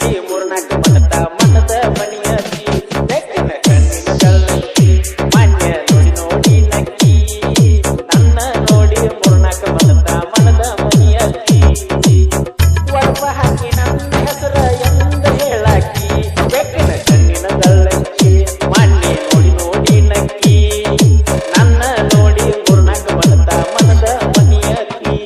ನೋಡಿ ಮೂರ್ನಾಲ್ಕು ಮಠದ ಮಣಿಯತಿ ಬೆಕ್ಕಿನ ಕಣ್ಣಿನ ಕಳ್ಳಕ್ಕಿ ಮಾನ್ಯ ನೋಡಿ ನೋಡಿ ನಕ್ಕಿ ನನ್ನ ನೋಡಿ ಮೂರ್ನಾಲ್ಕು ಮಠದ ಮಣಿಯತಿ ಒಡಪ ಹಾಕಿ ನನ್ನ ಹೆಸರ ಎಂದ ಹೇಳಾಕಿ ಬೆಕ್ಕಿನ ಕಣ್ಣಿನ ಕಳ್ಳಕ್ಕಿ ಮಾನ್ಯ ನೋಡಿ ನೋಡಿ ನಕ್ಕಿ ನನ್ನ ನೋಡಿ ಮೂರ್ನಾಲ್ಕು ಮಠದ ಮಣಿಯತಿ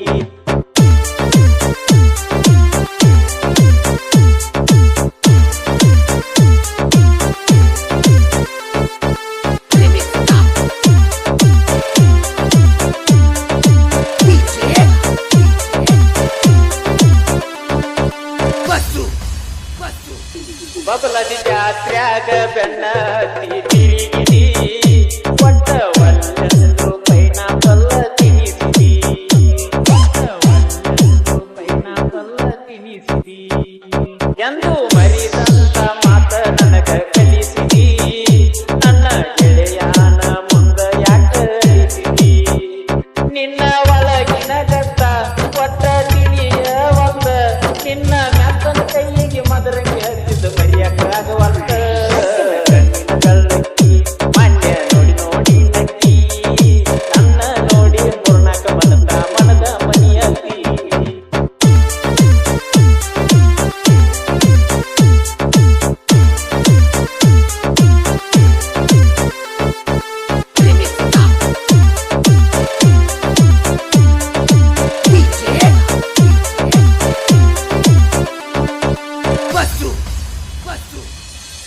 ಬಬಲದಿ ಜಾತ್ರ್ಯಾಗ ಬೆನ್ನ ಹತ್ತಿ ತಿರುಗಿದಿ ಒಟ್ಟ ಒಲ್ಲೆಸಲು ಪೈನಾಪಲ್ಲ ತಿನಿಸಿದಿ ಪೈನಾಪಲ್ಲ ತಿನಿಸಿದಿ ಎಂದು ಮರಿದಂತ ಮಾತ ನನಗ ಕಲಿಸಿದಿ ನನ್ನ ಗೆಳೆಯಾನ ಮುಂದ ಯಾಕ ಅಳಿಸಿದಿ ನಿನ್ನ ಒಳಗಿನ ಗತ್ತ ಒಟ್ಟ ತಿಳಿಯ ಒಂದ ನಿನ್ನ ಮ್ಯಾತನ ಕೈಯಿಗೆ ಮದರಂಗಿ ಹಚ್ಚಿದ ಮರಿಯಕ್ಕಾಗವಲ್ತ ಕಣ್ಣಿನ ಕಳ್ಳಕ್ಕಿ ಮಾನ್ಯ ನೋಡಿ ನೋಡಿ ನಕ್ಕಿ ನನ್ನ ನೋಡಿ ಮೂರ್ನಾಲ್ಕು ಮನದ ಮನಿಯತಿ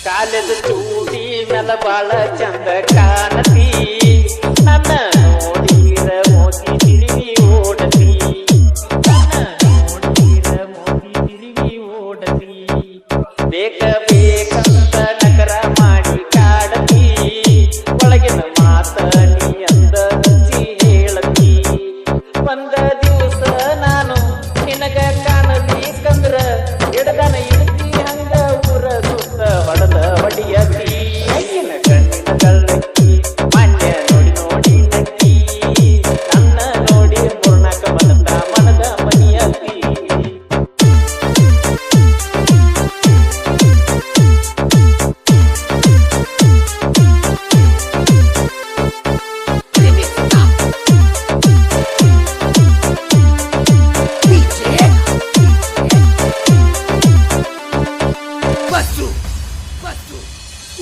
ಕಾಲದ ಚೂಡಿ ಮೆಲ ಬಾಳ ಚಂದ ಕಾಣತಿ ನನ್ನ ನೋಡಿರ ಮೋತಿ ತಿರುಗಿ ಓಡತಿ ನೋಡಿರ ಮೋತಿ ತಿರುಗಿ ಓಡತಿ ಬೇಕ ಬೇಕಂತ ನಗರ ಮಾಡಿ ಕಾಡತಿ ಒಳಗಿನ ಮಾತ ನೀ ಅಂದ ಹಚ್ಚಿ ಹೇಳತಿ ಒಂದ ದಿವಸ ನಾನು ನಿನಗ ಕಾಣಬೇಕಂದ್ರ ಎಡದನ ಇಡ್ತಿ ಹಂಗ ಊರ ಸುತ್ತ ಹೊಡೆದ ಹೊಡಿಯತಿ ಕಣ್ಣಿನ ಕಳ್ಳಕ್ಕಿ ಮಾನ್ಯ ನೋಡಿ ನೋಡಿ ನಕ್ಕಿ ನನ್ನ ನೋಡಿ ಮೂರ್ನಾಲ್ಕು ಮನದ ಮನಿಯತಿ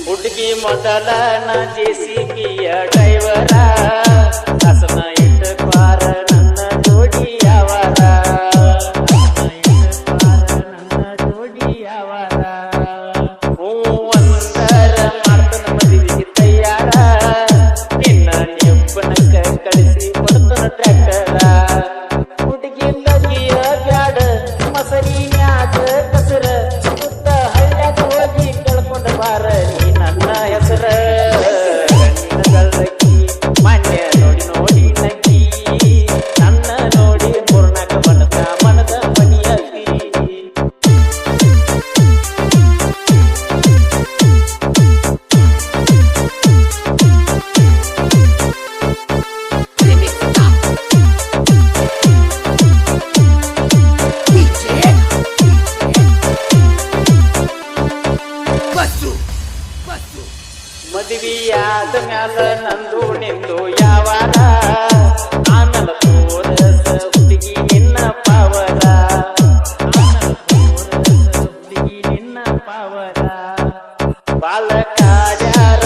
ಹುಡುಗಿ ಮೊದಲ ನ ಜೆಸಿಬಿಯ ಡ್ರೈವರ ಹಸನ ಇಟ್ಟ ಪಾರ ನನ್ನ ಜೋಡಿ ಯಾವಾರ ನನ್ನ ಜೋಡಿ ಯಾವಾರ ಹೂ ಒಂದರ ಮಾಡ್ತನ ಮದುವೆಗೆ ತಯಾರ ನಿನ್ನ ನಿಪ್ಪನಕ್ಕ ಕಳಿಸಿ ಕೊಡ್ತನ ಟ್ರ್ಯಾಕ್ಟರ ಹುಡುಗಿ ಲಗಿಯ ಬ್ಯಾಡ ಮಸರಿ ಮ್ಯಾಗ ಕಸರ ಸುತ್ತ ಹಳ್ಳ್ಯಾಗ ಹೋಗಿ ಕಳ್ಕೊಂಡ ಬಾರ ನೀ ನನ್ನ ಹೆಸರ ಕಣ್ಣಿನ ಕಳ್ಳಕ್ಕಿ ಮಾನ್ಯ ನೋಡಿ ನೋಡಿ ನಕ್ಕಿ ನನ್ನ ನೋಡಿ ಮೂರ್ನಾಲ್ಕು ಮನದ ಮನಿಯತಿ ಮದುವೆಯಾದ ಮ್ಯಾಲ ನಂದು ನಿಂದು ಯಾವಾರ ಆನಲ ತೋರಸ ಹುಡುಗಿ ನಿನ್ನ ಪಾವರ ಹುಡುಗಿ ನಿನ್ನ ಪಾವರ ಬಾಲ ಕಾಡ್ಯಾರ